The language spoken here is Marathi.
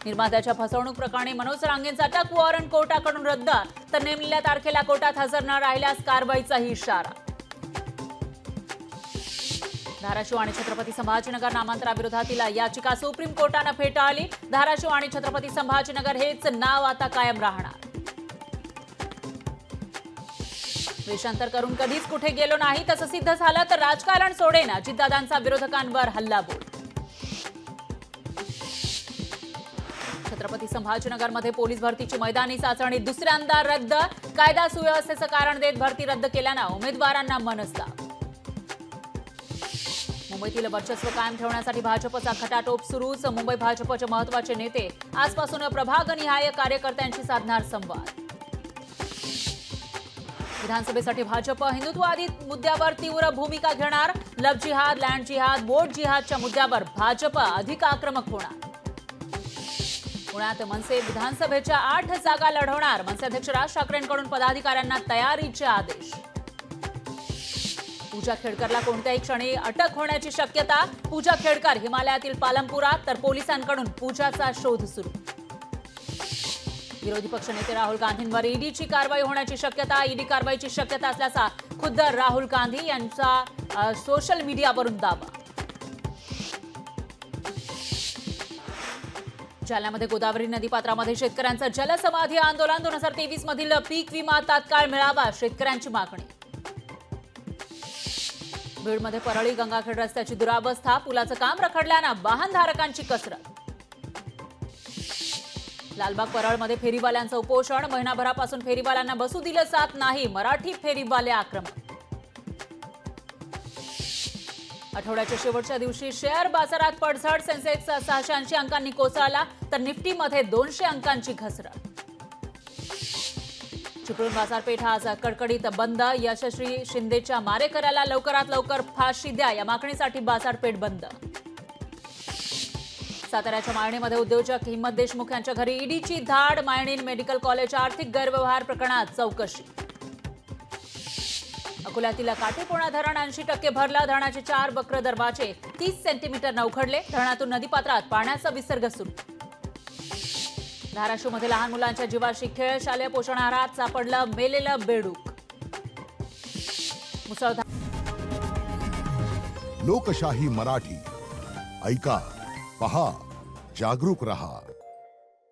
निर्मात्याच्या फसवणूक प्रकरणी मनोज रांगेंचा अटक वॉरंट कोर्टाकडून रद्द, तर नेमलेल्या तारखेला कोर्टात हजर न राहिल्यास कारवाईचाही इशारा. धाराशिव आणि छत्रपती संभाजीनगर नामांतराविरोधातील याचिका सुप्रीम कोर्टानं फेटाळली. धाराशिव आणि छत्रपती संभाजीनगर हेच नाव आता कायम राहणार. वेषांतर करून कधीच कुठे गेलो नाही तसं सिद्ध झालं तर राजकारण सोडेन, अजितदादांचा विरोधकांवर हल्लाबोल. छत्रपती संभाजीनगरमध्ये पोलीस भरतीची मैदानी चाचणी दुसऱ्यांदा रद्द. कायदा सुव्यवस्थेचं कारण देत भरती रद्द केल्यानं उमेदवारांना मनस्ताप. मुंबईतील वर्चस्व कायम ठेवण्यासाठी भाजपचा खटाटोप सुरूच. मुंबई भाजपचे महत्त्वाचे नेते आजपासून प्रभागनिहाय कार्यकर्त्यांशी साधणार संवाद. विधानसभेसाठी भाजप हिंदुत्ववादी मुद्द्यावर तीव्र भूमिका घेणार. लव्ह जिहाद, लँड जिहाद, बोट जिहादच्या मुद्द्यावर भाजप अधिक आक्रमक होणार. पुण्यात मनसे विधानसभेच्या 8 जागा लढवणार. मनसे अध्यक्ष राज ठाकरेंकडून पदाधिकाऱ्यांना तयारीचे आदेश. पूजा खेडकरला कोणत्याही क्षणी अटक होण्याची शक्यता. पूजा खेडकर हिमालयातील पालमपुरात, तर पोलिसांकडून पूजाचा शोध सुरू. विरोधी पक्षनेते राहुल गांधींवर ईडीची कारवाई होण्याची शक्यता. ईडी कारवाईची शक्यता असल्याचा खुद्द राहुल गांधी यांचा सोशल मीडियावरून दावा. जालन्यामध्ये गोदावरी नदीपात्रामध्ये शेतकऱ्यांचं जलसमाधी आंदोलन. 2023 मधील पीक विमा तात्काळ मिळावा, शेतकऱ्यांची मागणी. बीडमध्ये परळी गंगाखेड रस्त्याची दुरावस्था. पुलाचं काम रखडल्यानं वाहनधारकांची कसरत. लालबाग परळमध्ये फेरीवाल्यांचं उपोषण. महिनाभरापासून फेरीवाल्यांना बसू दिलं जात नाही. मराठी फेरीवाले आक्रमक. आठवड्याच्या शेवटच्या दिवशी शेअर बाजारात पडझड. सेन्सेक्स 680 अंकांनी कोसळला, तर निफ्टीमध्ये 200 अंकांची घसरण. चिपळूण बाजारपेठ आज कडकडीत बंद. यशस्वी शिंदेच्या मारेकऱ्याला लवकरात लवकर फाशी द्या या मागणीसाठी बाजारपेठ बंद. साताऱ्याच्या माळणीमध्ये उद्योजक हिम्मत देशमुख यांच्या घरी ईडीची धाड. माळणी मेडिकल कॉलेज आर्थिक गैरव्यवहार प्रकरणात चौकशी. अकोल्यातील काटेपूर्णा धरण 80% भरलं. धरणाचे 4 वक्र दरवाजे 30 सेंटीमीटर उघडले. धरणातून नदीपात्रात पाण्याचा विसर्ग सुरू. धाराशिवमध्ये लहान मुलांच्या जीवाशी खेळ. शालेय पोषण आहारात सापडलं मेलेलं बेडूक. मुसळधार. लोकशाही मराठी ऐका, पहा, जागरूक रहा.